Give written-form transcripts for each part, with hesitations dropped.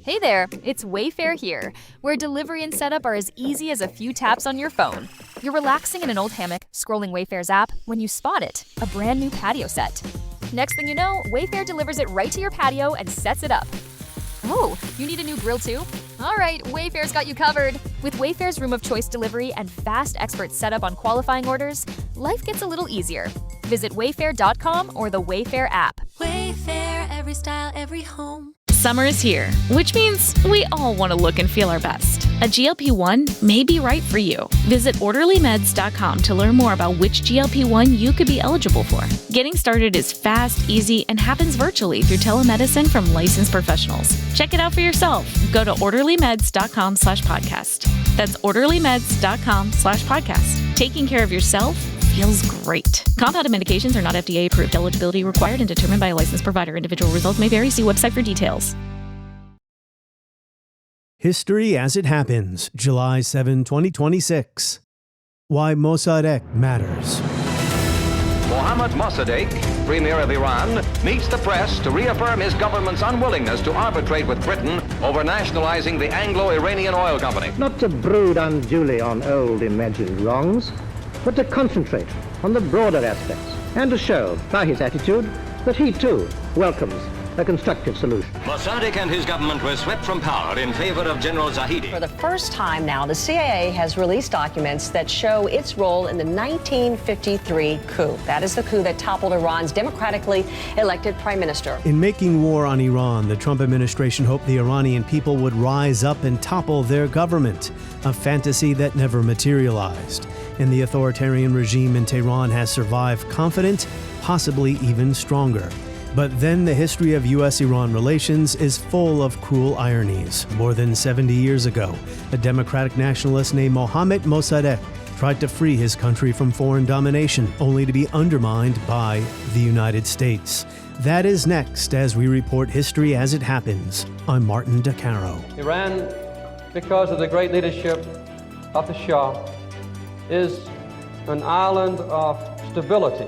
Hey there, it's Wayfair here, where delivery and setup are as easy as a few taps on your phone. You're relaxing in an old hammock, scrolling Wayfair's app, when you spot it, a brand new patio set. Next thing you know, Wayfair delivers it right to your patio and sets it up. Oh, you need a new grill too? All right, Wayfair's got you covered. With Wayfair's Room of Choice delivery and fast expert setup on qualifying orders, life gets a little easier. Visit wayfair.com or the Wayfair app. Wayfair, every style, every home. Summer is here, which means we all want to look and feel our best. A GLP-1 may be right for you. Visit orderlymeds.com to learn more about which GLP-1 you could be eligible for. Getting started is fast, easy, and happens virtually through telemedicine from licensed professionals. Check it out for yourself. Go to orderlymeds.com/podcast. That's orderlymeds.com/podcast. Taking care of yourself feels great. Compounded medications are not FDA approved. Eligibility required and determined by a licensed provider. Individual results may vary. See website for details. History as it happens, July 7, 2026. Why Mossadegh Matters. Mohammad Mossadegh, Premier of Iran, meets the press to reaffirm his government's unwillingness to arbitrate with Britain over nationalizing the Anglo-Iranian oil company. Not to brood unduly on old imagined wrongs, but to concentrate on the broader aspects and to show, by his attitude, that he too welcomes a constructive solution. Mossadegh and his government were swept from power in favor of General Zahedi. For the first time now, the CIA has released documents that show its role in the 1953 coup. That is the coup that toppled Iran's democratically elected prime minister. In making war on Iran, the Trump administration hoped the Iranian people would rise up and topple their government, a fantasy that never materialized. And the authoritarian regime in Tehran has survived confident, possibly even stronger. But then the history of U.S. Iran relations is full of cruel ironies. More than 70 years ago, a democratic nationalist named Mohammad Mossadegh tried to free his country from foreign domination, only to be undermined by the United States. That is next as we report history as it happens. I'm Martin DeCaro. Iran, because of the great leadership of the Shah, is an island of stability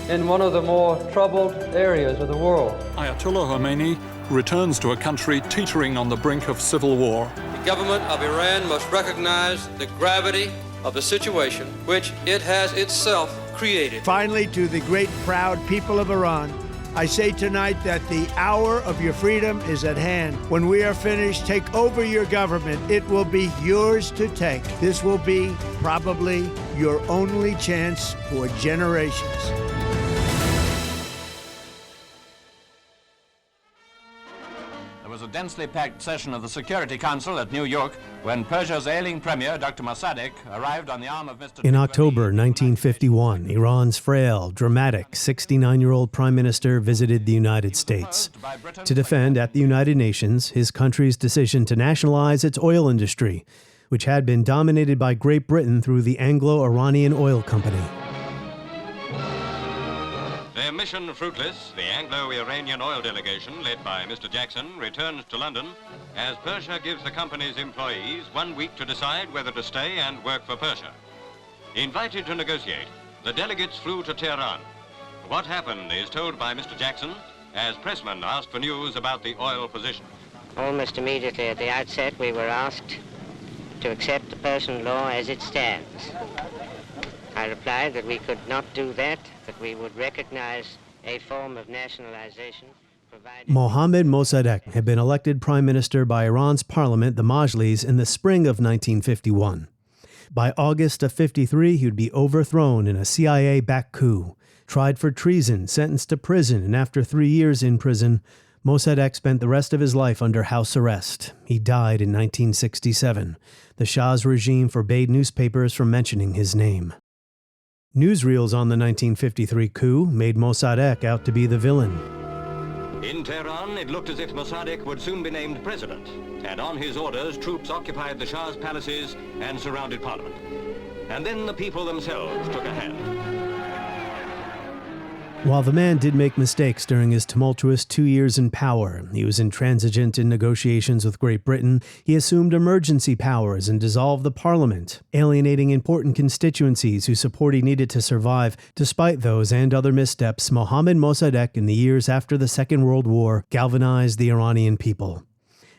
in one of the more troubled areas of the world. Ayatollah Khomeini returns to a country teetering on the brink of civil war. The government of Iran must recognize the gravity of the situation which it has itself created. Finally, to the great proud people of Iran, I say tonight that the hour of your freedom is at hand. When we are finished, take over your government. It will be yours to take. This will be probably your only chance for generations. There was a densely packed session of the Security Council at New York when Persia's ailing premier, Dr. Mossadegh, arrived on the arm of Mr. In October 1951, Iran's frail, dramatic 69-year-old prime minister visited the United States to defend at the United Nations his country's decision to nationalize its oil industry, which had been dominated by Great Britain through the Anglo-Iranian Oil Company. Their mission fruitless, the Anglo-Iranian oil delegation, led by Mr. Jackson, returns to London as Persia gives the company's employees 1 week to decide whether to stay and work for Persia. Invited to negotiate, the delegates flew to Tehran. What happened is told by Mr. Jackson as pressmen asked for news about the oil position. Almost immediately at the outset, we were asked to accept the Persian law as it stands. I replied that we could not do that we would recognize a form of nationalization provided... Mohammad Mossadegh had been elected prime minister by Iran's parliament, the Majlis, in the spring of 1951. By August of 53, he would be overthrown in a CIA-backed coup, tried for treason, sentenced to prison, and after 3 years in prison, Mossadegh spent the rest of his life under house arrest. He died in 1967. The Shah's regime forbade newspapers from mentioning his name. Newsreels on the 1953 coup made Mossadegh out to be the villain. In Tehran, it looked as if Mossadegh would soon be named president, and on his orders, troops occupied the Shah's palaces and surrounded Parliament. And then the people themselves took a hand. While the man did make mistakes during his tumultuous 2 years in power, he was intransigent in negotiations with Great Britain, he assumed emergency powers and dissolved the parliament, alienating important constituencies whose support he needed to survive. Despite those and other missteps, Mohammad Mossadegh, in the years after the Second World War, galvanized the Iranian people.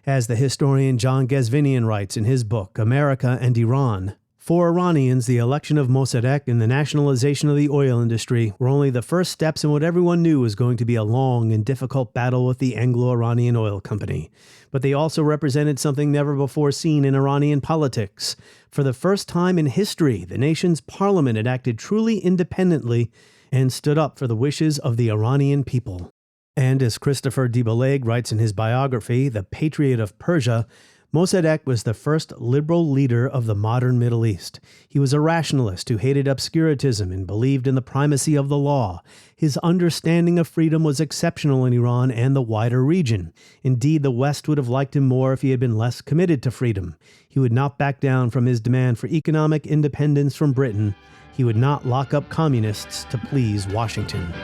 As the historian John Ghazvinian writes in his book, America and Iran, for Iranians, the election of Mossadegh and the nationalization of the oil industry were only the first steps in what everyone knew was going to be a long and difficult battle with the Anglo-Iranian Oil Company. But they also represented something never before seen in Iranian politics. For the first time in history, the nation's parliament had acted truly independently and stood up for the wishes of the Iranian people. And as Christopher de Beleg writes in his biography, The Patriot of Persia, Mossadegh was the first liberal leader of the modern Middle East. He was a rationalist who hated obscurantism and believed in the primacy of the law. His understanding of freedom was exceptional in Iran and the wider region. Indeed, the West would have liked him more if he had been less committed to freedom. He would not back down from his demand for economic independence from Britain. He would not lock up communists to please Washington.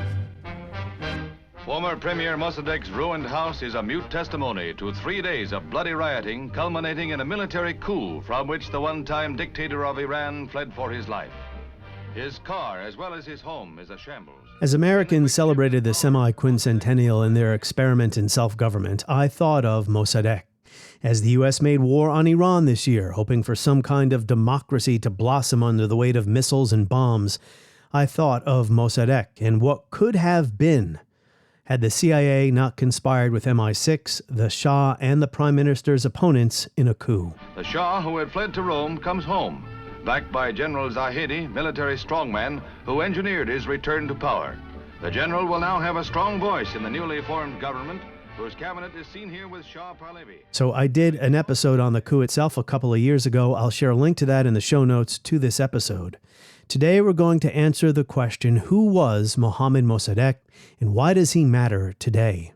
Former Premier Mossadegh's ruined house is a mute testimony to 3 days of bloody rioting, culminating in a military coup from which the one-time dictator of Iran fled for his life. His car, as well as his home, is a shambles. As Americans celebrated the semi-quincentennial in their experiment in self-government, I thought of Mossadegh. As the U.S. made war on Iran this year, hoping for some kind of democracy to blossom under the weight of missiles and bombs, I thought of Mossadegh and what could have been had the CIA not conspired with MI6, the Shah, and the Prime Minister's opponents in a coup. The Shah, who had fled to Rome, comes home, backed by General Zahedi, military strongman, who engineered his return to power. The general will now have a strong voice in the newly formed government, whose cabinet is seen here with Shah Pahlavi. So I did an episode on the coup itself a couple of years ago. I'll share a link to that in the show notes to this episode. Today we're going to answer the question, who was Mohammad Mossadegh and why does he matter today?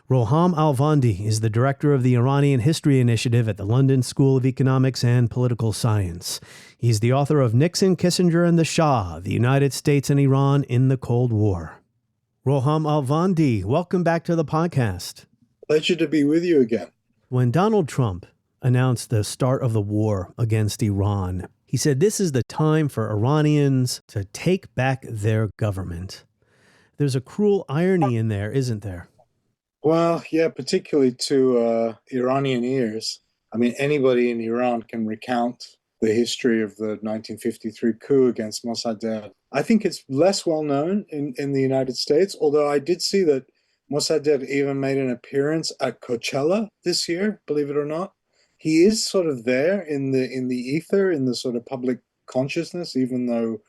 Roham Alvandi is the director of the Iranian History Initiative at the London School of Economics and Political Science. He's the author of Nixon, Kissinger, and the Shah, the United States and Iran in the Cold War. Roham Alvandi, welcome back to the podcast. Pleasure to be with you again. When Donald Trump announced the start of the war against Iran, he said this is the time for Iranians to take back their government. There's a cruel irony in there, isn't there? Well, yeah, particularly to Iranian ears. I mean, anybody in Iran can recount the history of the 1953 coup against Mossadegh. I think it's less well known in the United States, although I did see that Mossadegh even made an appearance at Coachella this year, believe it or not. He is sort of there in the ether, in the sort of public consciousness, even though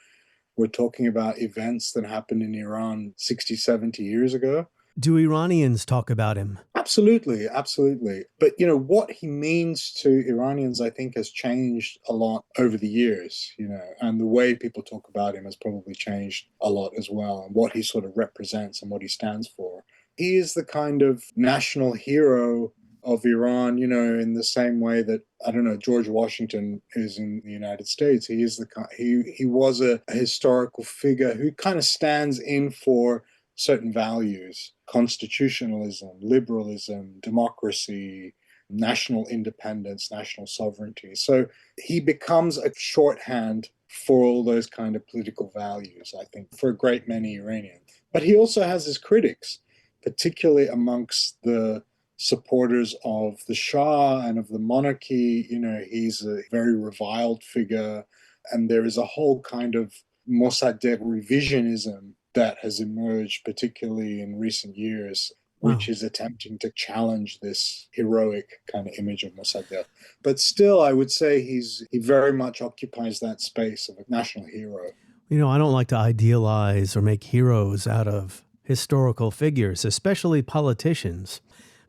we're talking about events that happened in Iran 60, 70 years ago. Do Iranians talk about him? Absolutely, absolutely. But, you know, what he means to Iranians, I think, has changed a lot over the years, you know, and the way people talk about him has probably changed a lot as well, and what he sort of represents and what he stands for. He is the kind of national hero of Iran, you know, in the same way that, I don't know, George Washington is in the United States. He is he was a historical figure who kind of stands in for certain values: constitutionalism, liberalism, democracy, national independence, national sovereignty. So he becomes a shorthand for all those kind of political values, I think, for a great many Iranians. But he also has his critics, particularly amongst the supporters of the Shah and of the monarchy. You know, he's a very reviled figure, and there is a whole kind of Mossadegh revisionism that has emerged, particularly in recent years, which is attempting to challenge this heroic kind of image of Mossadegh. But still, I would say he very much occupies that space of a national hero. You know, I don't like to idealize or make heroes out of historical figures, especially politicians.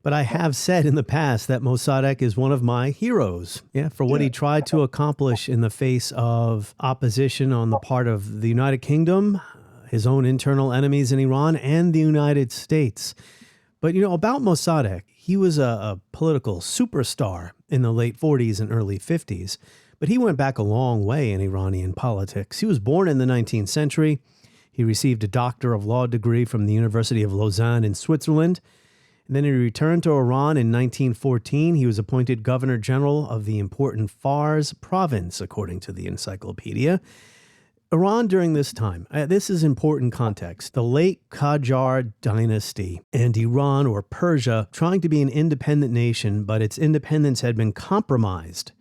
But I have said in the past that Mossadegh is one of my heroes, for what he tried to accomplish in the face of opposition on the part of the United Kingdom, his own internal enemies in Iran, and the United States. But, you know, about Mossadegh, he was a political superstar in the late 40s and early 50s, but he went back a long way in Iranian politics. He was born in the 19th century. He received a Doctor of Law degree from the University of Lausanne in Switzerland. And then he returned to Iran in 1914. He was appointed Governor General of the important Fars province, according to the encyclopedia. Iran during this time, this is important context, the late Qajar dynasty and Iran or Persia trying to be an independent nation, but its independence had been compromised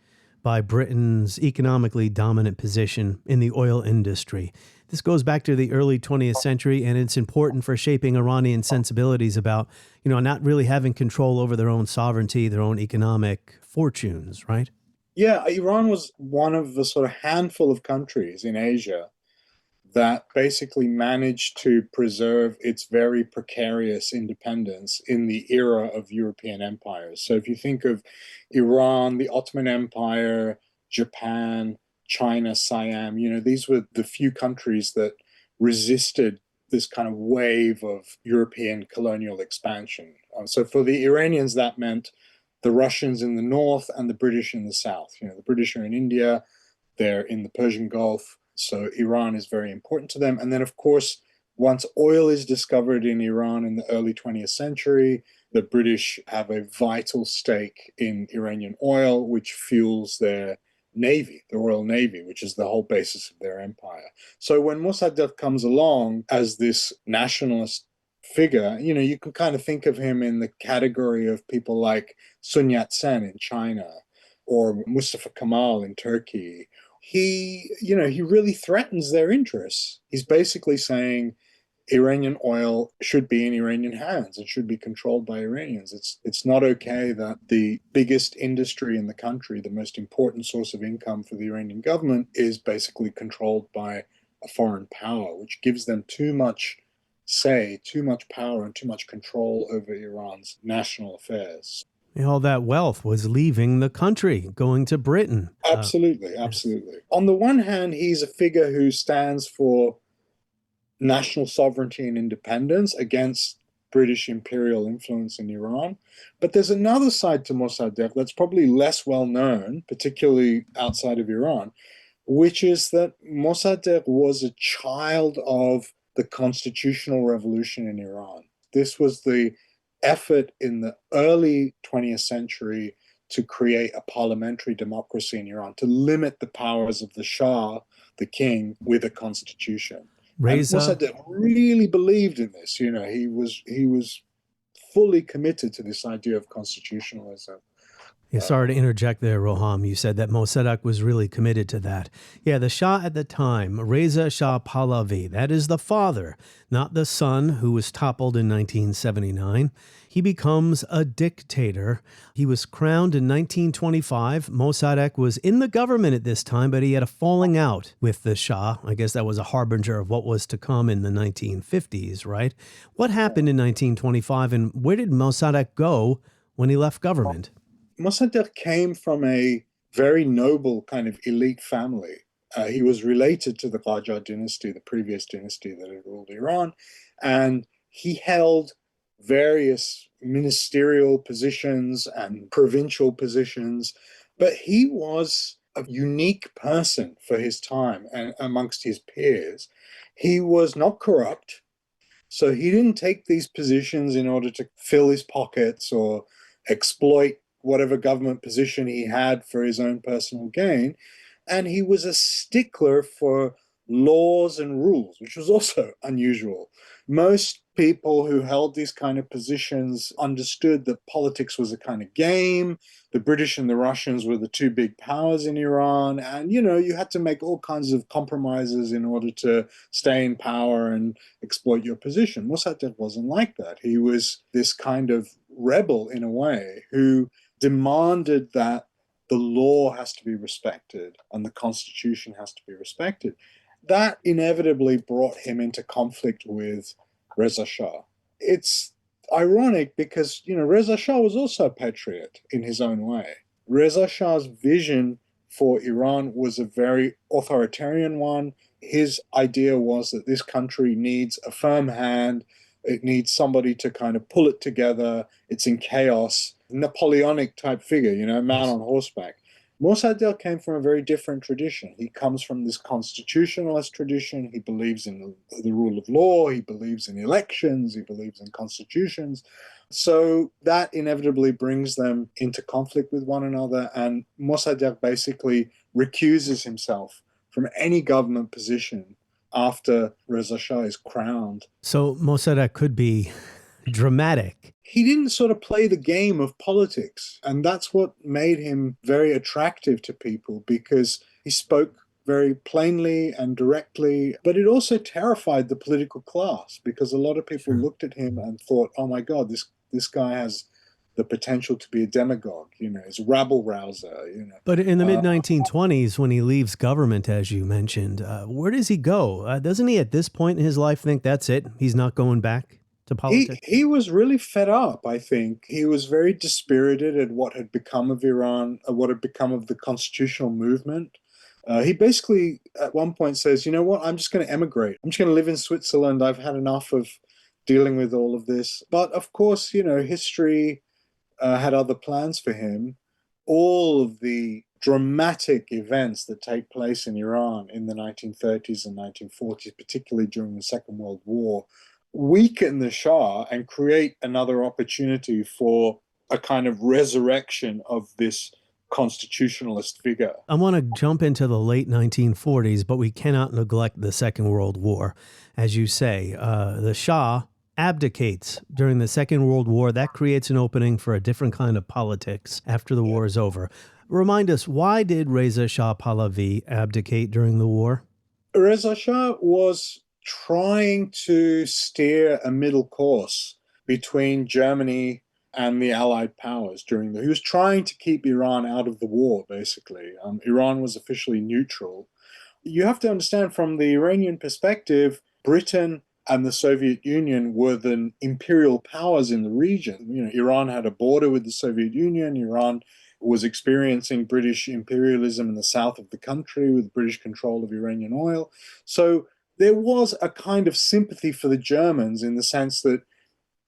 by Britain's economically dominant position in the oil industry. This goes back to the early 20th century, and it's important for shaping Iranian sensibilities about, not really having control over their own sovereignty, their own economic fortunes, right? Yeah, Iran was one of the sort of handful of countries in Asia that basically managed to preserve its very precarious independence in the era of European empires. So if you think of Iran, the Ottoman Empire, Japan, China, Siam, these were the few countries that resisted this kind of wave of European colonial expansion. So for the Iranians, that meant the Russians in the north and the British in the south. The British are in India, they're in the Persian Gulf, so Iran is very important to them. And then, of course, once oil is discovered in Iran in the early 20th century, the British have a vital stake in Iranian oil, which fuels their navy, the Royal Navy, which is the whole basis of their empire. So when Mossadegh comes along as this nationalist figure, you can kind of think of him in the category of people like Sun Yat-sen in China or Mustafa Kemal in Turkey. He really threatens their interests. He's basically saying Iranian oil should be in Iranian hands. It should be controlled by Iranians. It's not okay that the biggest industry in the country, the most important source of income for the Iranian government, is basically controlled by a foreign power, which gives them too much say, too much power, and too much control over Iran's national affairs. All that wealth was leaving the country, going to Britain. Absolutely. On the one hand, he's a figure who stands for national sovereignty and independence against British imperial influence in Iran. But there's another side to Mossadegh that's probably less well known, particularly outside of Iran, which is that Mossadegh was a child of the constitutional revolution in Iran. This was the effort in the early 20th century to create a parliamentary democracy in Iran, to limit the powers of the Shah, the king, with a constitution. Mossadegh really believed in this. He was fully committed to this idea of constitutionalism. Yeah, sorry to interject there, Roham. You said that Mossadegh was really committed to that. Yeah, the Shah at the time, Reza Shah Pahlavi, that is the father, not the son, who was toppled in 1979. He becomes a dictator. He was crowned in 1925. Mossadegh was in the government at this time, but he had a falling out with the Shah. I guess that was a harbinger of what was to come in the 1950s, right? What happened in 1925, and where did Mossadegh go when he left government? Mossadegh came from a very noble kind of elite family. He was related to the Qajar dynasty, the previous dynasty that had ruled Iran, and he held various ministerial positions and provincial positions, but he was a unique person for his time and amongst his peers. He was not corrupt, so he didn't take these positions in order to fill his pockets or exploit whatever government position he had for his own personal gain. And he was a stickler for laws and rules, which was also unusual. Most people who held these kind of positions understood that politics was a kind of game. The British and the Russians were the two big powers in Iran. And, you had to make all kinds of compromises in order to stay in power and exploit your position. Mossadegh wasn't like that. He was this kind of rebel in a way who demanded that the law has to be respected and the constitution has to be respected. That inevitably brought him into conflict with Reza Shah. It's ironic because, Reza Shah was also a patriot in his own way. Reza Shah's vision for Iran was a very authoritarian one. His idea was that this country needs a firm hand. It needs somebody to kind of pull it together. It's in chaos. Napoleonic type figure, man on horseback. Mossadegh came from a very different tradition. He comes from this constitutionalist tradition. He believes in the rule of law. He believes in elections. He believes in constitutions. So that inevitably brings them into conflict with one another. And Mossadegh basically recuses himself from any government position after Reza Shah is crowned. So Mossadegh could be dramatic. He didn't sort of play the game of politics. And that's what made him very attractive to people, because he spoke very plainly and directly. But it also terrified the political class, because a lot of people looked at him and thought, oh my God, this guy has the potential to be a demagogue, he's a rabble rouser, But in the mid-1920s, when he leaves government, as you mentioned, where does he go? Doesn't he at this point in his life think that's it? He's not going back to politics? He was really fed up, I think. He was very dispirited at what had become of Iran, what had become of the constitutional movement. He basically, at one point, says, you know what, I'm just going to emigrate. I'm just going to live in Switzerland. I've had enough of dealing with all of this. But of course, history had other plans for him. All of the dramatic events that take place in Iran in the 1930s and 1940s, particularly during the Second World War, weaken the Shah and create another opportunity for a kind of resurrection of this constitutionalist figure. I want to jump into the late 1940s, but we cannot neglect the Second World War. As you say, the Shah abdicates during the Second World War. That creates an opening for a different kind of politics after the war is over. Remind us, why did Reza Shah Pahlavi abdicate during the war? Reza Shah was trying to steer a middle course between Germany and the Allied powers he was trying to keep Iran out of the war, basically. Iran was officially neutral. You have to understand, from the Iranian perspective, Britain and the Soviet Union were the imperial powers in the region. Iran had a border with the Soviet Union. Iran was experiencing British imperialism in the south of the country with British control of Iranian oil. So there was a kind of sympathy for the Germans, in the sense that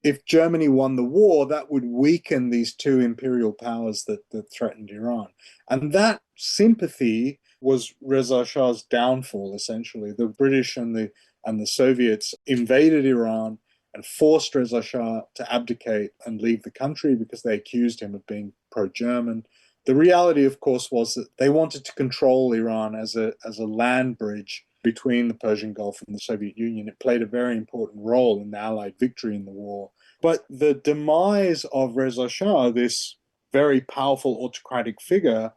if Germany won the war, that would weaken these two imperial powers that threatened Iran. And that sympathy was Reza Shah's downfall, essentially. The British and the Soviets invaded Iran and forced Reza Shah to abdicate and leave the country because they accused him of being pro-German. The reality, of course, was that they wanted to control Iran as a land bridge between the Persian Gulf and the Soviet Union. It played a very important role in the Allied victory in the war. But the demise of Reza Shah, this very powerful autocratic figure,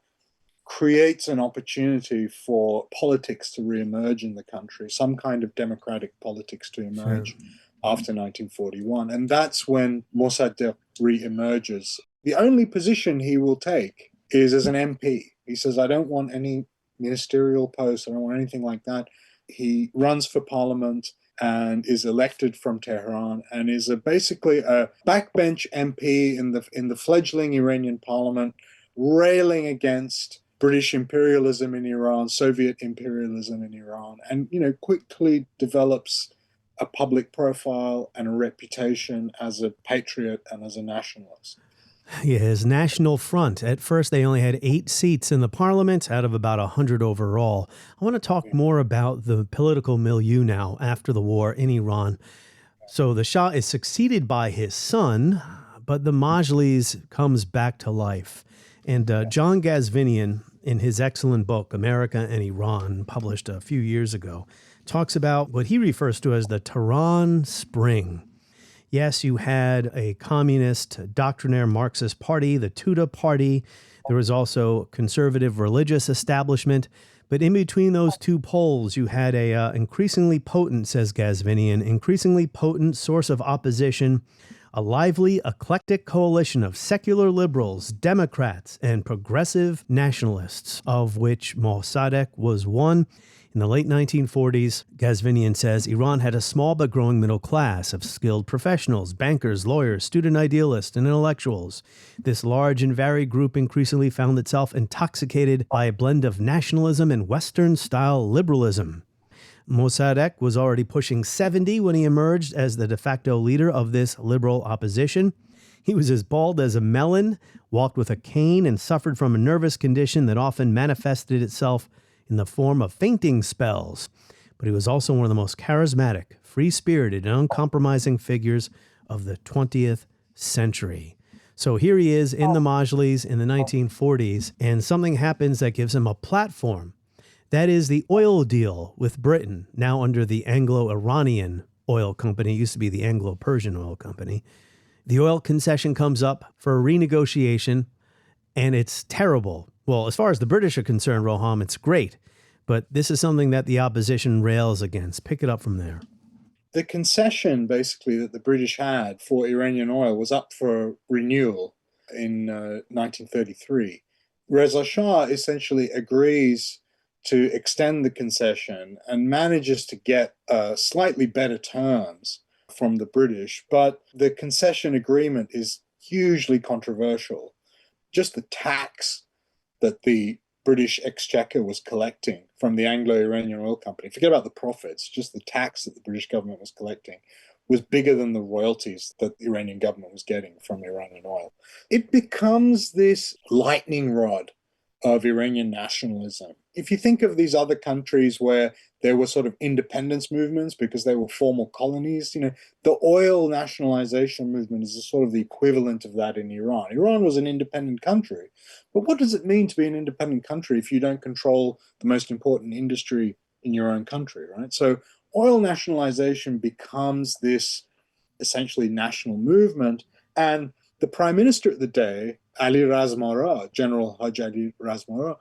creates an opportunity for politics to reemerge in the country, some kind of democratic politics to emerge after 1941. And that's when Mossadegh reemerges. The only position he will take is as an MP. He says, I don't want any ministerial post, I don't want anything like that. He runs for parliament and is elected from Tehran and is basically a backbench MP in the fledgling Iranian parliament, railing against British imperialism in Iran, Soviet imperialism in Iran, and quickly develops a public profile and a reputation as a patriot and as a nationalist. Yeah, his National Front. At first, they only had 8 seats in the parliament out of about 100 overall. I want to talk more about the political milieu now after the war in Iran. So the Shah is succeeded by his son, but the Majlis comes back to life. And John Gazvinian, in his excellent book, America and Iran, published a few years ago, talks about what he refers to as the Tehran Spring. Yes, you had a communist, doctrinaire Marxist party, the Tudeh party. There was also conservative religious establishment. But in between those two poles, you had a increasingly potent, says Gazvinian, increasingly potent source of opposition, a lively, eclectic coalition of secular liberals, Democrats, and progressive nationalists, of which Mossadegh was one. In the late 1940s, Gazvinian says, Iran had a small but growing middle class of skilled professionals, bankers, lawyers, student idealists, and intellectuals. This large and varied group increasingly found itself intoxicated by a blend of nationalism and Western-style liberalism. Mossadegh was already pushing 70 when he emerged as the de facto leader of this liberal opposition. He was as bald as a melon, walked with a cane, and suffered from a nervous condition that often manifested itself in the form of fainting spells. But he was also one of the most charismatic, free-spirited, and uncompromising figures of the 20th century. So here he is in the Majlis in the 1940s, and something happens that gives him a platform. That is the oil deal with Britain, now under the Anglo-Iranian oil company. It used to be the Anglo-Persian oil company. The oil concession comes up for a renegotiation, and it's terrible. Well, as far as the British are concerned, Roham, it's great. But this is something that the opposition rails against. Pick it up from there. The concession, basically, that the British had for Iranian oil was up for renewal in 1933. Reza Shah essentially agrees to extend the concession and manages to get slightly better terms from the British. But the concession agreement is hugely controversial. Just the tax that the British exchequer was collecting from the Anglo-Iranian oil company, forget about the profits, just the tax that the British government was collecting was bigger than the royalties that the Iranian government was getting from Iranian oil. It becomes this lightning rod of Iranian nationalism. If you think of these other countries where there were sort of independence movements because they were former colonies, the oil nationalization movement is sort of the equivalent of that in Iran. Iran was an independent country, but what does it mean to be an independent country if you don't control the most important industry in your own country, right? So oil nationalization becomes this essentially national movement, and the prime minister at the day, Ali Razmara, General Haj Ali Razmara,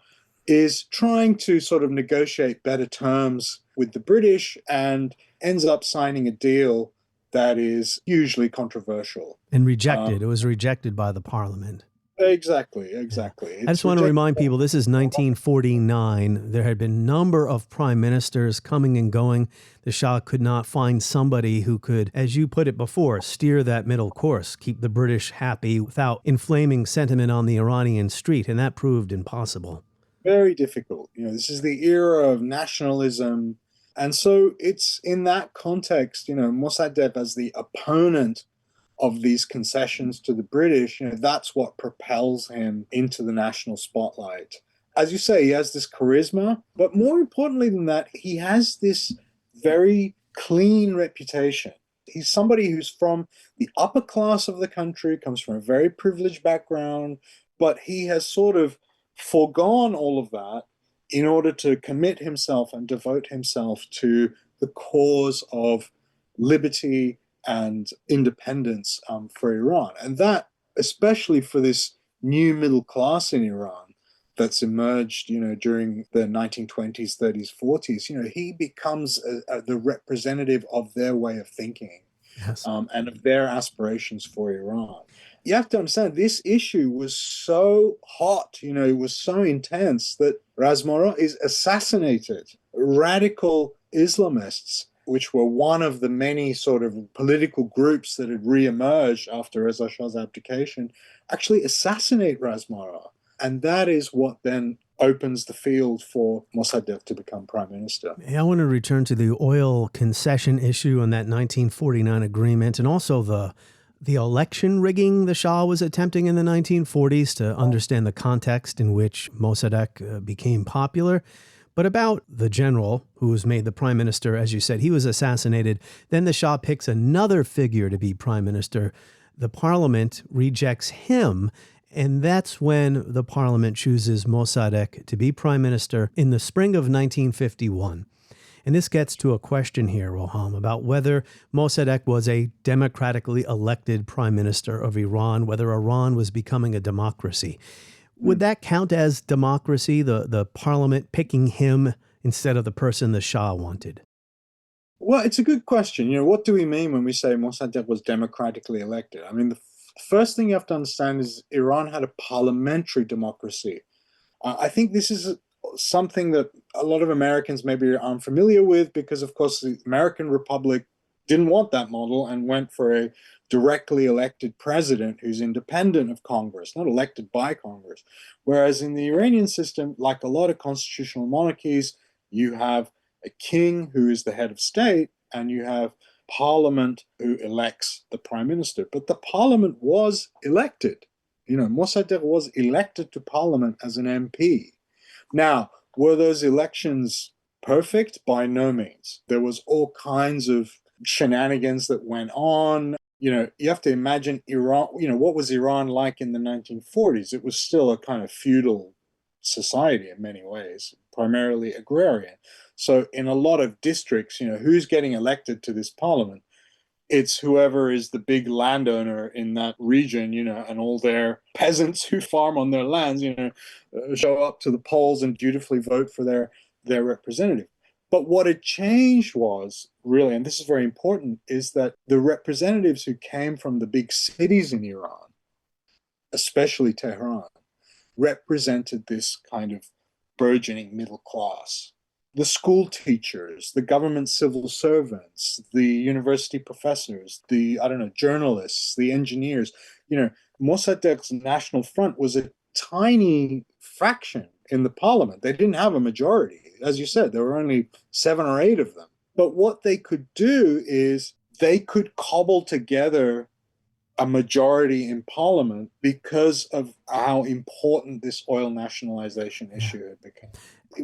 is trying to sort of negotiate better terms with the British and ends up signing a deal that is hugely controversial. And rejected. It was rejected by the parliament. Exactly. I just want to remind people, this is 1949. There had been a number of prime ministers coming and going. The Shah could not find somebody who could, as you put it before, steer that middle course, keep the British happy without inflaming sentiment on the Iranian street, and that proved impossible. Very difficult. This is the era of nationalism. And so it's in that context, Mossadegh as the opponent of these concessions to the British, that's what propels him into the national spotlight. As you say, he has this charisma, but more importantly than that, he has this very clean reputation. He's somebody who's from the upper class of the country, comes from a very privileged background, but he has sort of foregone all of that in order to commit himself and devote himself to the cause of liberty and independence for Iran. And that, especially for this new middle class in Iran that's emerged, during the 1920s, 30s, 40s, he becomes the representative of their way of thinking. Yes. And of their aspirations for Iran. You have to understand, this issue was so hot, it was so intense that Razmara is assassinated. Radical Islamists, which were one of the many sort of political groups that had re-emerged after Reza Shah's abdication, actually assassinate Razmara. And that is what then opens the field for Mossadegh to become prime minister. Yeah, I want to return to the oil concession issue and that 1949 agreement, and also the election rigging the Shah was attempting in the 1940s to understand the context in which Mossadegh became popular. But about the general who was made the prime minister, as you said, he was assassinated. Then the Shah picks another figure to be prime minister. The parliament rejects him. And that's when the parliament chooses Mossadegh to be prime minister in the spring of 1951. And this gets to a question here, Roham, about whether Mossadegh was a democratically elected prime minister of Iran, whether Iran was becoming a democracy. Would that count as democracy, the parliament picking him instead of the person the Shah wanted? Well, it's a good question. What do we mean when we say Mossadegh was democratically elected? I mean, the first thing you have to understand is Iran had a parliamentary democracy. I think this is something that a lot of Americans maybe aren't familiar with because, of course, the American Republic didn't want that model and went for a directly elected president who's independent of Congress, not elected by Congress. Whereas in the Iranian system, like a lot of constitutional monarchies, you have a king who is the head of state and you have parliament who elects the prime minister. But the parliament was elected. Mossadegh was elected to parliament as an MP. Now, were those elections perfect? By no means. There was all kinds of shenanigans that went on. You have to imagine Iran, what was Iran like in the 1940s? It was still a kind of feudal society in many ways, primarily agrarian. So in a lot of districts, who's getting elected to this parliament? It's whoever is the big landowner in that region, and all their peasants who farm on their lands, show up to the polls and dutifully vote for their representative. But what had changed was, really, and this is very important, is that the representatives who came from the big cities in Iran, especially Tehran, represented this kind of burgeoning middle class. The school teachers, the government civil servants, the university professors, the, journalists, the engineers. Mossadegh's National Front was a tiny fraction in the parliament. They didn't have a majority. As you said, there were only 7 or 8 of them. But what they could do is they could cobble together a majority in parliament because of how important this oil nationalization issue had become.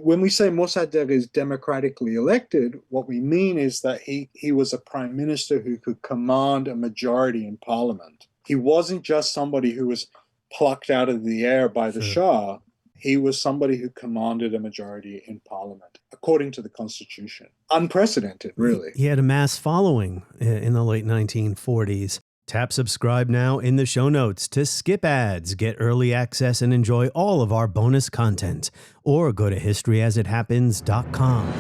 When we say Mossadegh is democratically elected, what we mean is that he was a prime minister who could command a majority in parliament. He wasn't just somebody who was plucked out of the air by the Shah. He was somebody who commanded a majority in parliament, according to the constitution. Unprecedented, really. He had a mass following in the late 1940s. Tap subscribe now in the show notes to skip ads, get early access, and enjoy all of our bonus content. Or go to historyasithappens.com.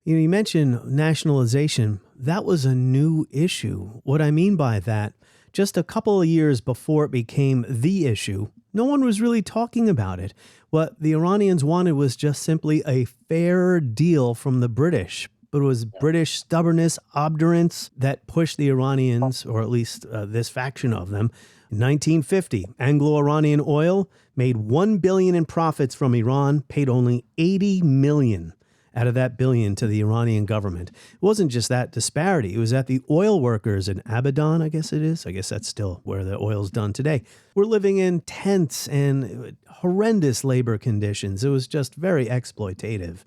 You mentioned nationalization. That was a new issue. What I mean by that, just a couple of years before it became the issue, no one was really talking about it. What the Iranians wanted was just simply a fair deal from the British. But it was British stubbornness, obdurance that pushed the Iranians, or at least this faction of them. In 1950, Anglo-Iranian oil made $1 billion in profits from Iran, paid only $80 million out of that billion to the Iranian government. It wasn't just that disparity. It was that the oil workers in Abadan, I guess that's still where the oil's done today, were living in tents and horrendous labor conditions. It was just very exploitative.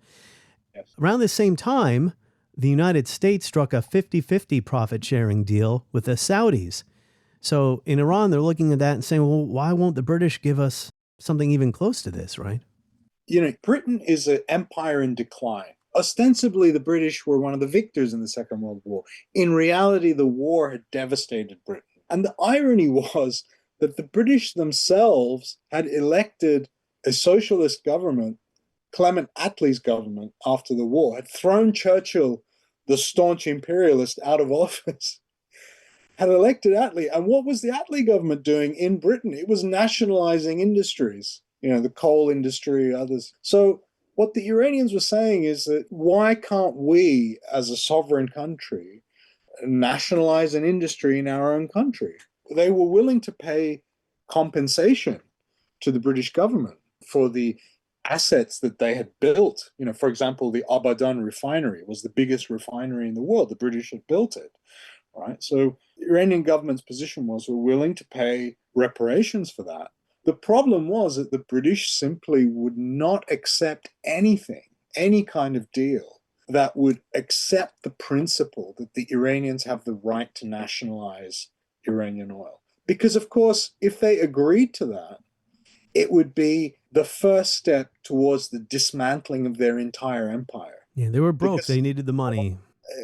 Yes. Around the same time, the United States struck a 50-50 profit-sharing deal with the Saudis. So in Iran, they're looking at that and saying, well, why won't the British give us something even close to this, right? Britain is an empire in decline. Ostensibly, the British were one of the victors in the Second World War. In reality, the war had devastated Britain. And the irony was that the British themselves had elected a socialist government, Clement Attlee's government, after the war, had thrown Churchill, the staunch imperialist, out of office, had elected Attlee. And what was the Attlee government doing in Britain? It was nationalizing industries. The coal industry, others. So what the Iranians were saying is that why can't we, as a sovereign country, nationalize an industry in our own country? They were willing to pay compensation to the British government for the assets that they had built. For example, the Abadan refinery was the biggest refinery in the world. The British had built it, right? So the Iranian government's position was we're willing to pay reparations for that. The problem was that the British simply would not accept anything, any kind of deal that would accept the principle that the Iranians have the right to nationalize Iranian oil. Because, of course, if they agreed to that, it would be the first step towards the dismantling of their entire empire. Yeah, they were broke. They needed the money.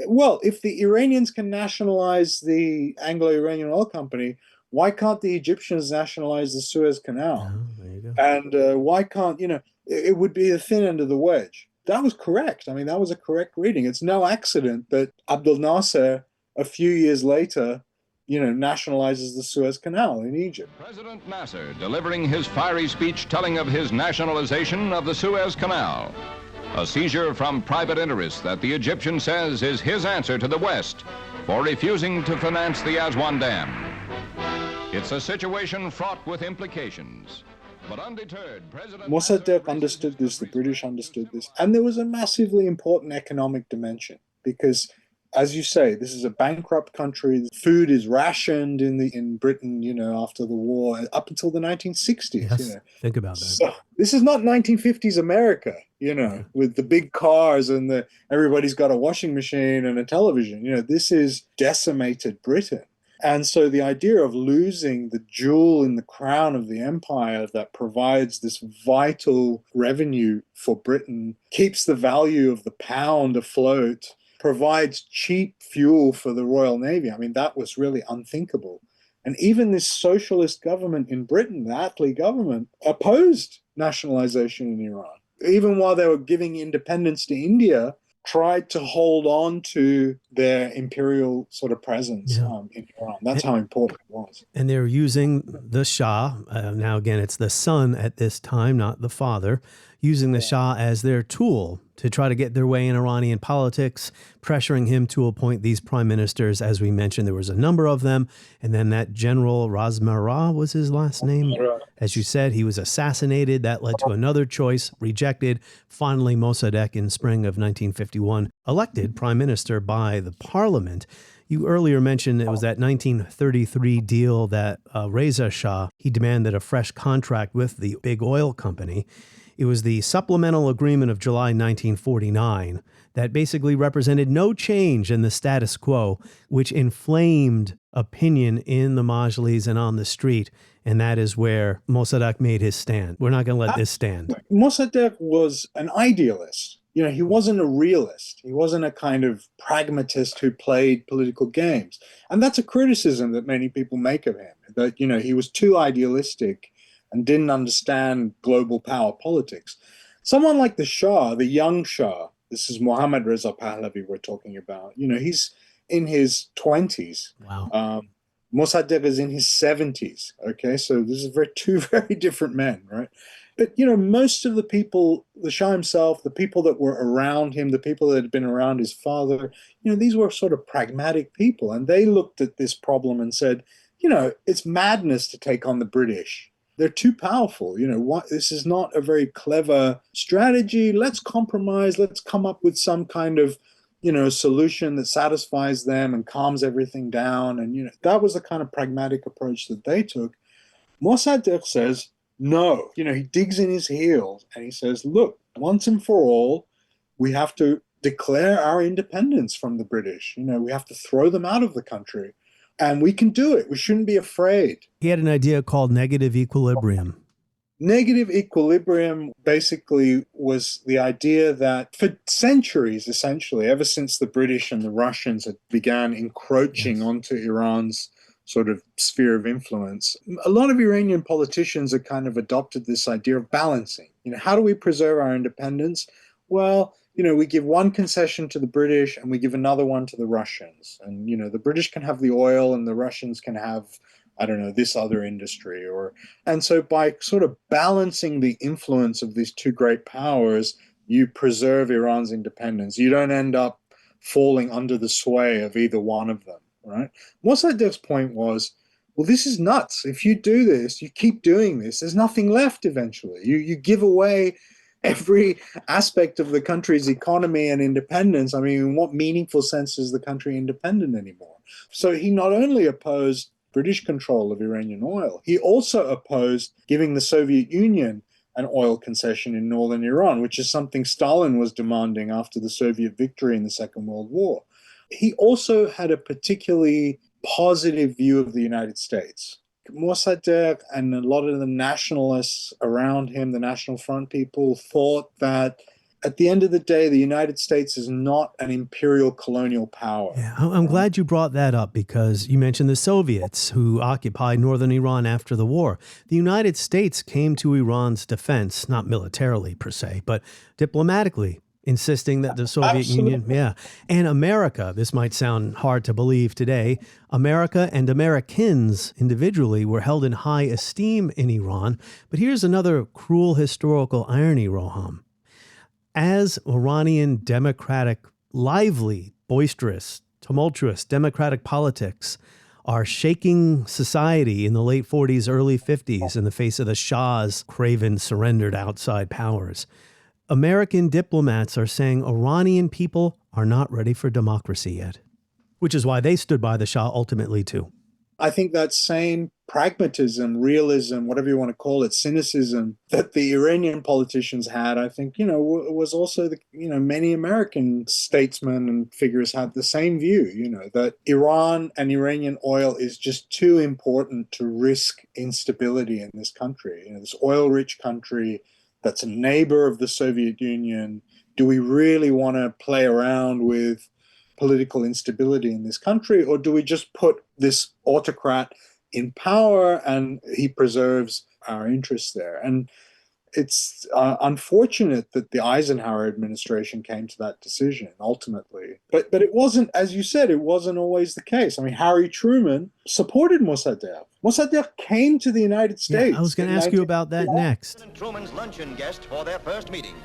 Well, if the Iranians can nationalize the Anglo-Iranian Oil Company, why can't the Egyptians nationalize the Suez Canal? Oh, there you go. And why can't, it would be the thin end of the wedge. That was correct. I mean, that was a correct reading. It's no accident that Abdel Nasser, a few years later, nationalizes the Suez Canal in Egypt. President Nasser delivering his fiery speech telling of his nationalization of the Suez Canal. A seizure from private interests that the Egyptian says is his answer to the West for refusing to finance the Aswan Dam. It's a situation fraught with implications. But undeterred, President Mossadegh understood this, the British understood this, and there was a massively important economic dimension because, as you say, this is a bankrupt country. Food is rationed in Britain, after the war, up until the 1960s. Yes, think about that. So this is not 1950s America, with the big cars and everybody's got a washing machine and a television. This is decimated Britain. And so the idea of losing the jewel in the crown of the empire that provides this vital revenue for Britain, keeps the value of the pound afloat, provides cheap fuel for the Royal Navy. I mean, that was really unthinkable. And even this socialist government in Britain, the Attlee government, opposed nationalization in Iran. Even while they were giving independence to India, tried to hold on to their imperial sort of presence in Iran. That's how important it was. And they're using the Shah. Now, again, it's the son at this time, not the father, using the Shah as their tool to try to get their way in Iranian politics, pressuring him to appoint these prime ministers. As we mentioned, there was a number of them. And then that general Razmarah was his last name. As you said, he was assassinated. That led to another choice, rejected. Finally, Mossadegh in spring of 1951, elected prime minister by the parliament. You earlier mentioned it was that 1933 deal that Reza Shah, he demanded a fresh contract with the big oil company. It was the Supplemental Agreement of July 1949 that basically represented no change in the status quo, which inflamed opinion in the Majlis and on the street. And that is where Mossadegh made his stand. We're not going to let this stand. Mossadegh was an idealist. He wasn't a realist. He wasn't a kind of pragmatist who played political games. And that's a criticism that many people make of him, that, he was too idealistic and didn't understand global power politics. Someone like the Shah, the young Shah, this is Mohammad Reza Pahlavi we're talking about, he's in his 20s. Wow. Mossadegh is in his 70s. Okay, so this is two very different men, right? But, most of the people, the Shah himself, the people that were around him, the people that had been around his father, these were sort of pragmatic people. And they looked at this problem and said, it's madness to take on the British. They're too powerful. This is not a very clever strategy. Let's compromise. Let's come up with some kind of, solution that satisfies them and calms everything down. And, that was the kind of pragmatic approach that they took. Mossadegh says, no, he digs in his heels and he says, look, once and for all, we have to declare our independence from the British. We have to throw them out of the country. And we can do it. We shouldn't be afraid. He had an idea called negative equilibrium. Negative equilibrium basically was the idea that for centuries, essentially, ever since the British and the Russians had began encroaching onto Iran's sort of sphere of influence, a lot of Iranian politicians have kind of adopted this idea of balancing. How do we preserve our independence? Well, we give one concession to the British and we give another one to the Russians. And, the British can have the oil and the Russians can have, this other industry. And so by sort of balancing the influence of these two great powers, you preserve Iran's independence. You don't end up falling under the sway of either one of them, right? Mossadegh's point was, well, this is nuts. If you do this, you keep doing this, there's nothing left eventually. You give away every aspect of the country's economy and independence. I mean, in what meaningful sense is the country independent anymore? So he not only opposed British control of Iranian oil, he also opposed giving the Soviet Union an oil concession in northern Iran, which is something Stalin was demanding after the Soviet victory in the Second World War. He also had a particularly positive view of the United States. Mossadegh and a lot of the nationalists around him, the National Front people, thought that at the end of the day, the United States is not an imperial colonial power. Yeah, I'm glad you brought that up because you mentioned the Soviets who occupied northern Iran after the war. The United States came to Iran's defense, not militarily per se, but diplomatically, insisting that the Soviet Union, and America, this might sound hard to believe today, America and Americans individually were held in high esteem in Iran. But here's another cruel historical irony, Roham. As Iranian democratic, lively, boisterous, tumultuous democratic politics are shaking society in the late 40s, early 50s in the face of the Shah's craven, surrendered outside powers. American diplomats are saying Iranian people are not ready for democracy yet, which is why they stood by the Shah ultimately, too. I think that same pragmatism, realism, whatever you want to call it, cynicism that the Iranian politicians had, I think, was also many American statesmen and figures had the same view, that Iran and Iranian oil is just too important to risk instability in this country. This oil-rich country that's a neighbor of the Soviet Union. Do we really want to play around with political instability in this country, or do we just put this autocrat in power and he preserves our interests there? And it's unfortunate that the Eisenhower administration came to that decision ultimately. But it wasn't, as you said, it wasn't always the case. I mean, Harry Truman supported Mossadegh. Mossadegh came to the United States. Yeah, I was going to ask you about that next. Truman's luncheon guest for their first meeting.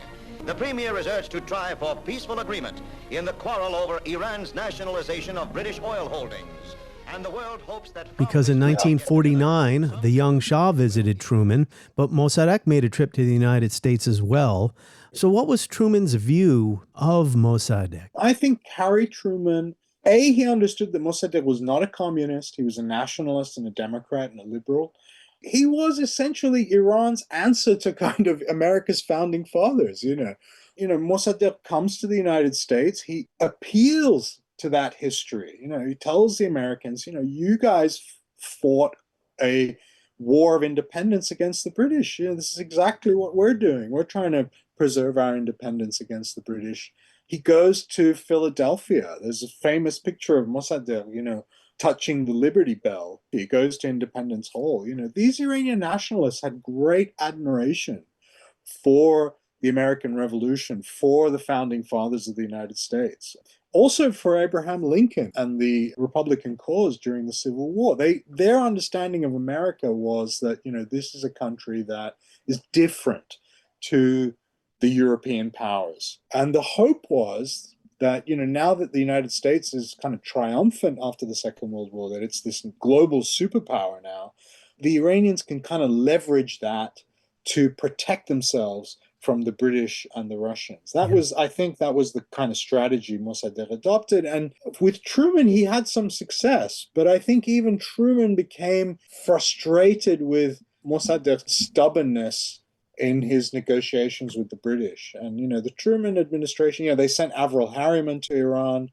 The premier is urged to try for peaceful agreement in the quarrel over Iran's nationalization of British oil holdings. And the world hopes that... Because in 1949, the young Shah visited Truman, but Mossadegh made a trip to the United States as well. So what was Truman's view of Mossadegh? I think Harry Truman, he understood that Mossadegh was not a communist. He was a nationalist and a Democrat and a liberal. He was essentially Iran's answer to kind of America's founding fathers, Mossadegh comes to the United States. He appeals to that history. He tells the Americans, you guys fought a war of independence against the British. This is exactly what we're doing. We're trying to preserve our independence against the British. He goes to Philadelphia. There's a famous picture of Mossadegh, touching the Liberty Bell. He goes to Independence Hall. These Iranian nationalists had great admiration for the American Revolution, for the founding fathers of the United States. Also for Abraham Lincoln and the Republican cause during the Civil War. Their understanding of America was that, this is a country that is different to the European powers. And the hope was that, now that the United States is kind of triumphant after the Second World War, that it's this global superpower now, the Iranians can kind of leverage that to protect themselves from the British and the Russians. I think that was the kind of strategy Mossadegh adopted. And with Truman, he had some success, but I think even Truman became frustrated with Mossadegh's stubbornness in his negotiations with the British. And, the Truman administration, they sent Avril Harriman to Iran.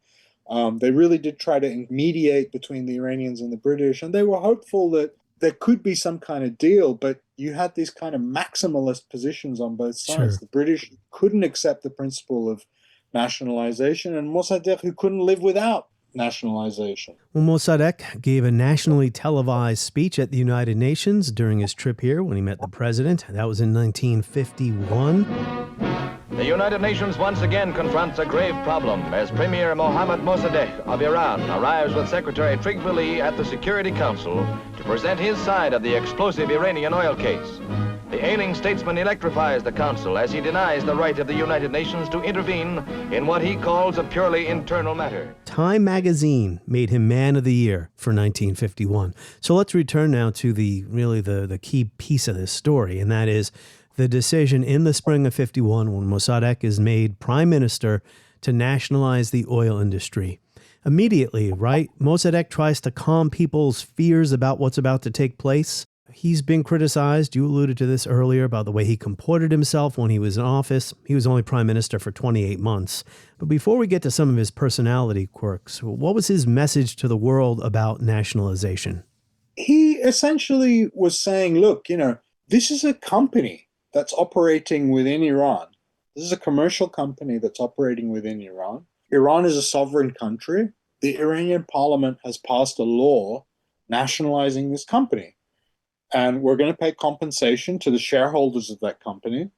They really did try to mediate between the Iranians and the British, and they were hopeful that there could be some kind of deal, but you had these kind of maximalist positions on both sides. Sure. The British couldn't accept the principle of nationalization, and Mossadegh, who couldn't live without nationalization. Well, Mossadegh gave a nationally televised speech at the United Nations during his trip here when he met the president. That was in 1951. The United Nations once again confronts a grave problem as Premier Mohammad Mossadegh of Iran arrives with Secretary Trygve at the Security Council to present his side of the explosive Iranian oil case. The ailing statesman electrifies the council as he denies the right of the United Nations to intervene in what he calls a purely internal matter. Time magazine made him Man of the Year for 1951. So let's return now to the key piece of this story, and that is the decision in the spring of 51 when Mossadegh is made prime minister to nationalize the oil industry. Immediately, right, Mossadegh tries to calm people's fears about what's about to take place. He's been criticized, you alluded to this earlier, about the way he comported himself when he was in office. He was only prime minister for 28 months. But before we get to some of his personality quirks, what was his message to the world about nationalization? He essentially was saying, look, this is a company that's operating within Iran. This is a commercial company that's operating within Iran. Iran is a sovereign country. The Iranian parliament has passed a law nationalizing this company. And we're going to pay compensation to the shareholders of that company,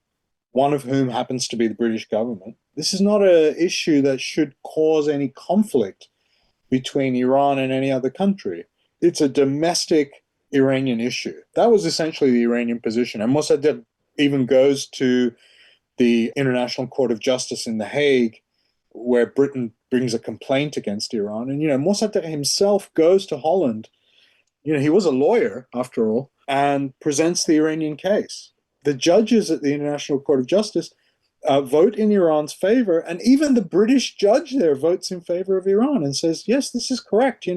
one of whom happens to be the British government. This is not an issue that should cause any conflict between Iran and any other country. It's a domestic Iranian issue. That was essentially the Iranian position. And Mossadegh even goes to the International Court of Justice in The Hague, where Britain brings a complaint against Iran. And, Mossadegh himself goes to Holland he was a lawyer, after all, and presents the Iranian case. The judges at the International Court of Justice vote in Iran's favor, and even the British judge there votes in favor of Iran and says, yes, this is correct.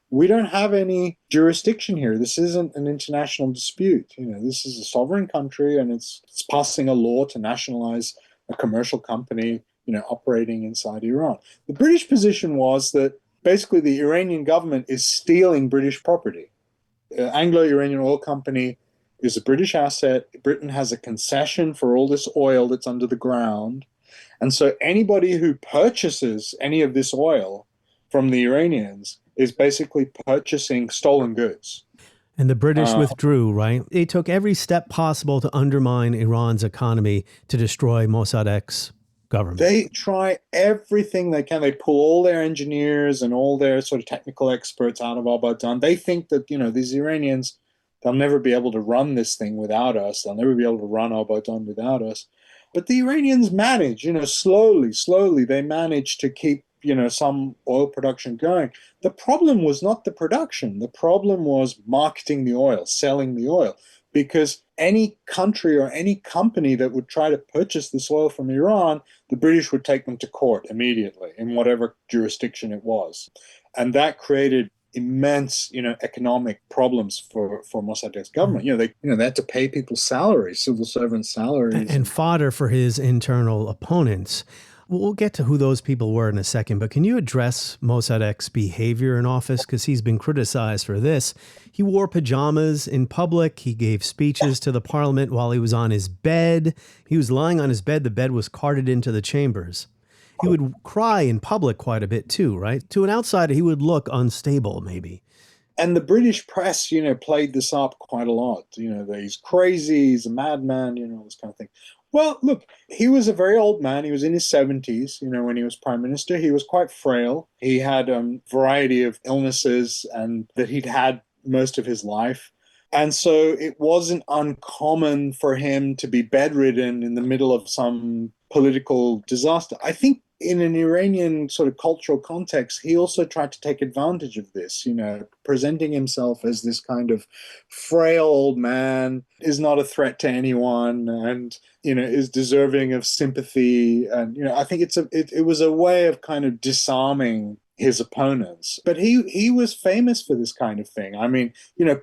We don't have any jurisdiction here. This isn't an international dispute. This is a sovereign country, and it's passing a law to nationalize a commercial company, operating inside Iran. The British position was that basically the Iranian government is stealing British property. Anglo-Iranian Oil Company is a British asset. Britain has a concession for all this oil that's under the ground. And so anybody who purchases any of this oil from the Iranians is basically purchasing stolen goods. And the British withdrew, right? They took every step possible to undermine Iran's economy to destroy Mossadegh's government. They try everything they can. They pull all their engineers and all their sort of technical experts out of Abadan. They think that, these Iranians, they'll never be able to run this thing without us. They'll never be able to run Abadan without us. But the Iranians manage, slowly they manage to keep, some oil production going. The problem was not the production. The problem was marketing the oil, selling the oil, because any country or any company that would try to purchase this oil from Iran, the British would take them to court immediately in whatever jurisdiction it was. And that created immense, economic problems for Mossadegh's government. They had to pay people's salaries, civil servant salaries. And fodder for his internal opponents. We'll get to who those people were in a second, but can you address Mossadegh's behavior in office? Because he's been criticized for this. He wore pajamas in public. He gave speeches to the parliament while he was on his bed. He was lying on his bed. The bed was carted into the chambers. He would cry in public quite a bit too, right? To an outsider, he would look unstable, maybe. And the British press, played this up quite a lot. That he's crazy, he's a madman, all this kind of thing. Well, look, he was a very old man. He was in his 70s, when he was prime minister. He was quite frail. He had a variety of illnesses and that he'd had most of his life. And so it wasn't uncommon for him to be bedridden in the middle of some political disaster. I think in an Iranian sort of cultural context, he also tried to take advantage of this, presenting himself as this kind of frail old man, is not a threat to anyone, and, is deserving of sympathy. And, I think it was a way of kind of disarming his opponents. But he was famous for this kind of thing. I mean,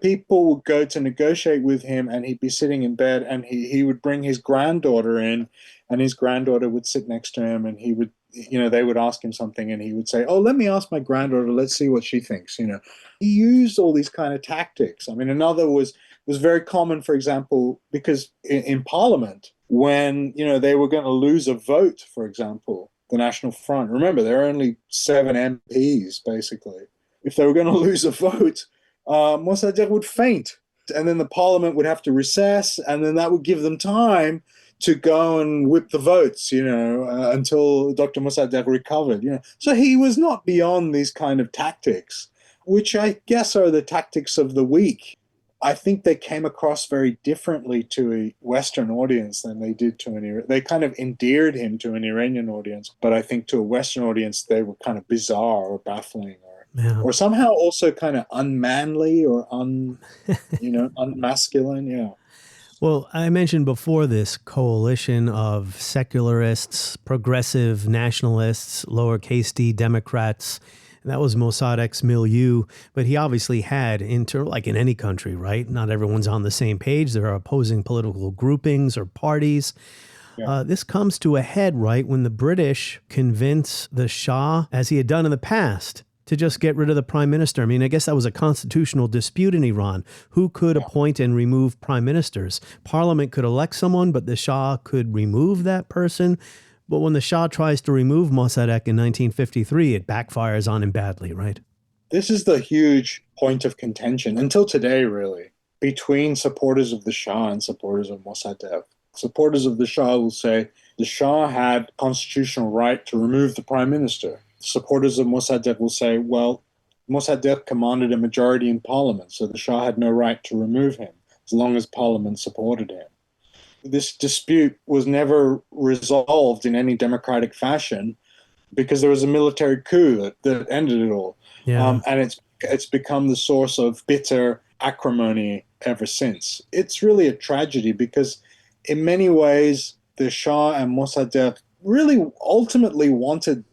people would go to negotiate with him and he'd be sitting in bed and he would bring his granddaughter in, and his granddaughter would sit next to him, and he would, they would ask him something and he would say, oh, let me ask my granddaughter, let's see what she thinks. He used all these kind of tactics. I mean, another was very common, for example, because in Parliament, when, they were going to lose a vote, for example, the National Front, remember, there are only 7 MPs, basically. If they were going to lose a vote, Mossadegh would faint. And then the Parliament would have to recess, and then that would give them time to go and whip the votes, until Dr. Mossadegh recovered. So he was not beyond these kind of tactics, which I guess are the tactics of the weak. I think they came across very differently to a Western audience than they did to they kind of endeared him to an Iranian audience, but I think to a Western audience, they were kind of bizarre or baffling or somehow also kind of unmanly or unmasculine. Yeah. Well, I mentioned before this coalition of secularists, progressive nationalists, lowercase d Democrats. That was Mossadegh's milieu, but he obviously had, like in any country, right? Not everyone's on the same page. There are opposing political groupings or parties. Yeah. This comes to a head, right, when the British convince the Shah, as he had done in the past, to just get rid of the prime minister. I mean, I guess that was a constitutional dispute in Iran. Who could appoint and remove prime ministers? Parliament could elect someone, but the Shah could remove that person. But when the Shah tries to remove Mossadegh in 1953, it backfires on him badly, right? This is the huge point of contention, until today, really, between supporters of the Shah and supporters of Mossadegh. Supporters of the Shah will say the Shah had constitutional right to remove the prime minister. Supporters of Mossadegh will say, well, Mossadegh commanded a majority in parliament, so the Shah had no right to remove him as long as parliament supported him. This dispute was never resolved in any democratic fashion because there was a military coup that ended it all. Yeah. And it's It's become the source of bitter acrimony ever since. It's really a tragedy because in many ways, the Shah and Mossadegh really ultimately wanted,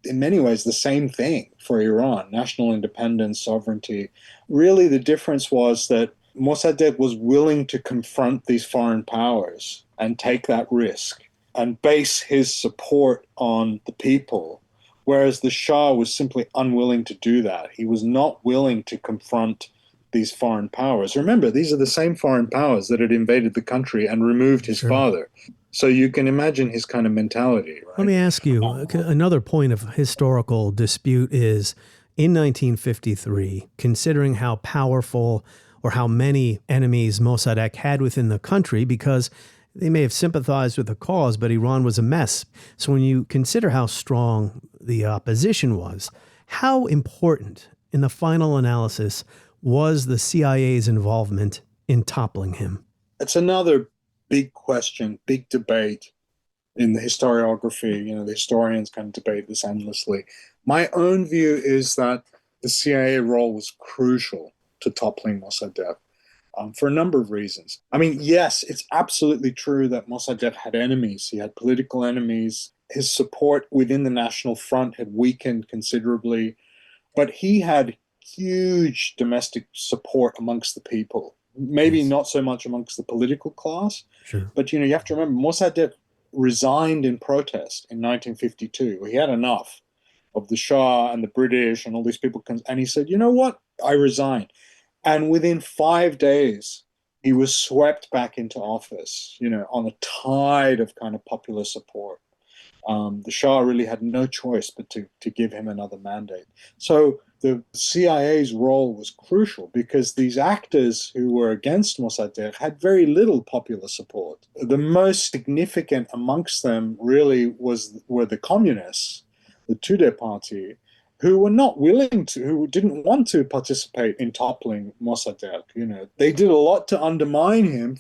in many ways, the same thing for Iran, national independence, sovereignty. Really, the difference was that Mossadegh was willing to confront these foreign powers and take that risk and base his support on the people, whereas the Shah was simply unwilling to do that. He was not willing to confront these foreign powers. Remember, these are the same foreign powers that had invaded the country and removed his father. So you can imagine his kind of mentality, right? Let me ask you, another point of historical dispute is, in 1953, considering how powerful or how many enemies Mossadegh had within the country, because they may have sympathized with the cause, but Iran was a mess. So when you consider how strong the opposition was, how important in the final analysis was the CIA's involvement in toppling him? It's another big question, big debate in the historiography. The historians kind of debate this endlessly. My own view is that the CIA role was crucial to toppling Mossadegh for a number of reasons. I mean, yes, it's absolutely true that Mossadegh had enemies. He had political enemies. His support within the National Front had weakened considerably, but he had huge domestic support amongst the people. Maybe not so much amongst the political class, but you have to remember, Mossadegh resigned in protest in 1952. He had enough of the Shah and the British and all these people, and he said, you know what, I resign. And within 5 days, he was swept back into office, on a tide of kind of popular support. The Shah really had no choice but to give him another mandate. So the CIA's role was crucial because these actors who were against Mossadegh had very little popular support. The most significant amongst them really were the communists, the Tudeh party, who were not willing to, who didn't want to participate in toppling Mossadegh. They did a lot to undermine him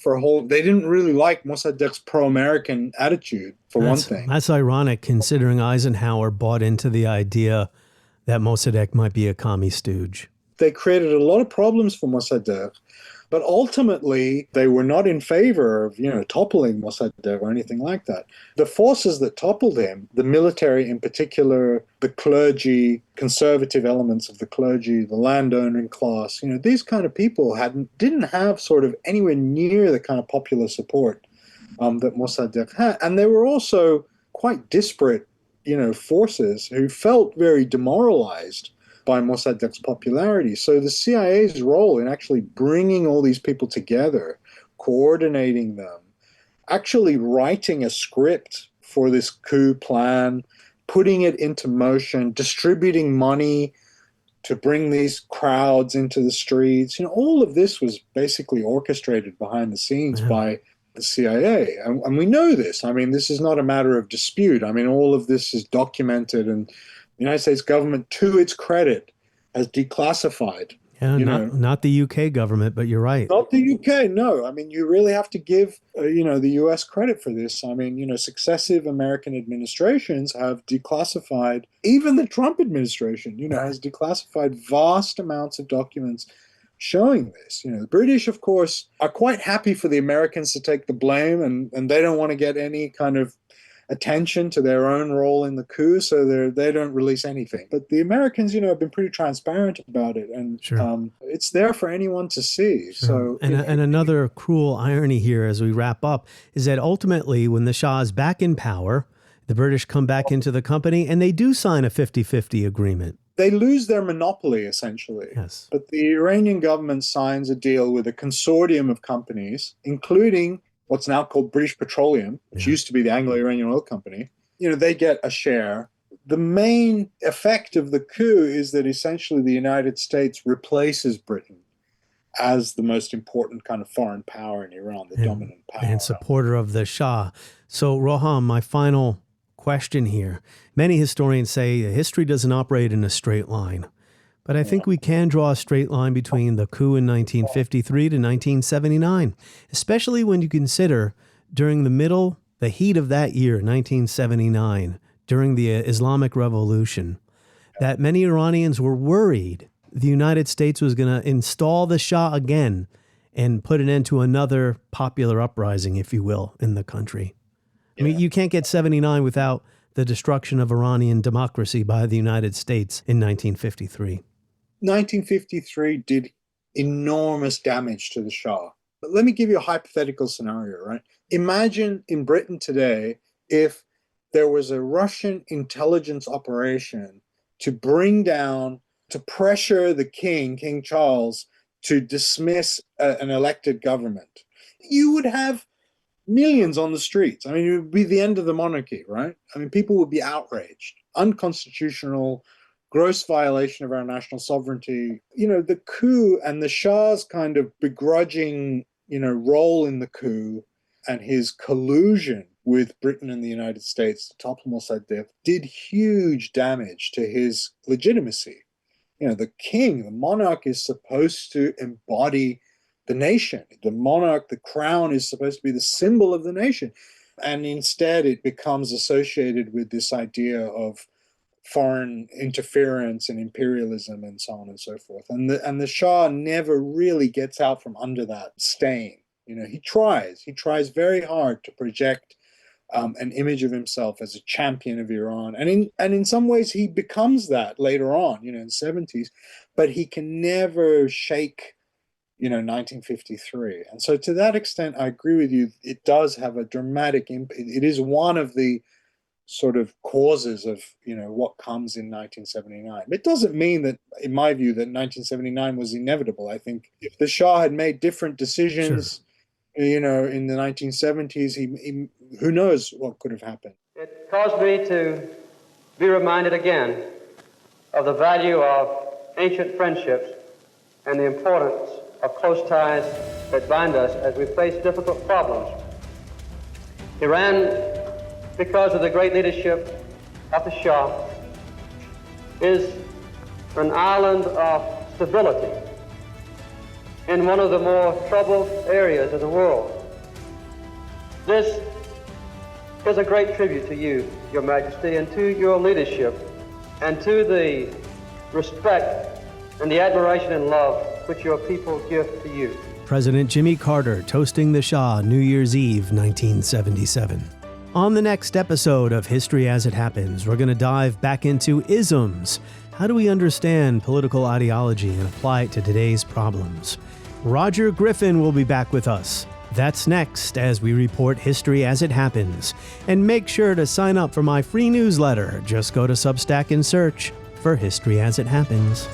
they didn't really like Mossadegh's pro-American attitude, for one thing. That's ironic, considering Eisenhower bought into the idea that Mossadegh might be a commie stooge. They created a lot of problems for Mossadegh, but ultimately they were not in favor of, toppling Mossadegh or anything like that. The forces that toppled him, the military in particular, the clergy, conservative elements of the clergy, the landowning class, these kind of people didn't have sort of anywhere near the kind of popular support that Mossadegh had. And they were also quite disparate forces who felt very demoralized by Mossadegh's popularity. So the CIA's role in actually bringing all these people together, coordinating them, actually writing a script for this coup plan, putting it into motion, distributing money to bring these crowds into the streets, all of this was basically orchestrated behind the scenes by the CIA. And we know this. I mean, this is not a matter of dispute. I mean, all of this is documented, and the United States government, to its credit, has declassified. Yeah, not the UK government, but you're right. Not the UK, no. I mean, you really have to give, the US credit for this. I mean, successive American administrations have declassified, even the Trump administration, has declassified vast amounts of documents showing this. The British, of course, are quite happy for the Americans to take the blame, and they don't want to get any kind of attention to their own role in the coup, so they don't release anything. But the Americans, have been pretty transparent about it, and it's there for anyone to see. So, and another cruel irony here as we wrap up is that ultimately, when the Shah is back in power, the British come back into the company, and they do sign a 50-50 agreement. They lose their monopoly, essentially. Yes. But the Iranian government signs a deal with a consortium of companies, including what's now called British Petroleum, which used to be the Anglo-Iranian Oil Company. They get a share. The main effect of the coup is that essentially the United States replaces Britain as the most important kind of foreign power in Iran, the dominant power. And supporter of the Shah. So, Roham, my final question here. Many historians say history doesn't operate in a straight line, but I think we can draw a straight line between the coup in 1953 to 1979, especially when you consider during the heat of that year, 1979, during the Islamic Revolution, that many Iranians were worried the United States was going to install the Shah again and put an end to another popular uprising, if you will, in the country. I mean, you can't get 79 without the destruction of Iranian democracy by the United States in 1953. 1953 did enormous damage to the Shah. But let me give you a hypothetical scenario, right? Imagine in Britain today if there was a Russian intelligence operation to bring down, to pressure the king, King Charles, to dismiss an elected government. You would have millions on the streets. I mean, it would be the end of the monarchy, right? I mean, people would be outraged. Unconstitutional, gross violation of our national sovereignty. You know, the coup and the Shah's kind of begrudging, role in the coup and his collusion with Britain and the United States to topple Mossadegh did huge damage to his legitimacy. The king, the monarch, is supposed to embody the nation. The monarch, the crown, is supposed to be the symbol of the nation. And instead it becomes associated with this idea of foreign interference and imperialism and so on and so forth. And the Shah never really gets out from under that stain. He tries very hard to project an image of himself as a champion of Iran. And in some ways he becomes that later on, in the 70s, but he can never shake, 1953. And so to that extent, I agree with you, it does have a dramatic impact. It is one of the sort of causes of, what comes in 1979. It doesn't mean that, in my view, that 1979 was inevitable. I think if the Shah had made different decisions, in the 1970s, he who knows what could have happened. It caused me to be reminded again of the value of ancient friendships and the importance of close ties that bind us as we face difficult problems. Iran, because of the great leadership of the Shah, is an island of stability in one of the more troubled areas of the world. This is a great tribute to you, Your Majesty, and to your leadership, and to the respect and the admiration and love which your people give to you. President Jimmy Carter toasting the Shah New Year's Eve, 1977. On the next episode of History as It Happens, we're going to dive back into isms. How do we understand political ideology and apply it to today's problems? Roger Griffin will be back with us. That's next as we report history as it happens. And make sure to sign up for my free newsletter. Just go to Substack and search for History as It Happens.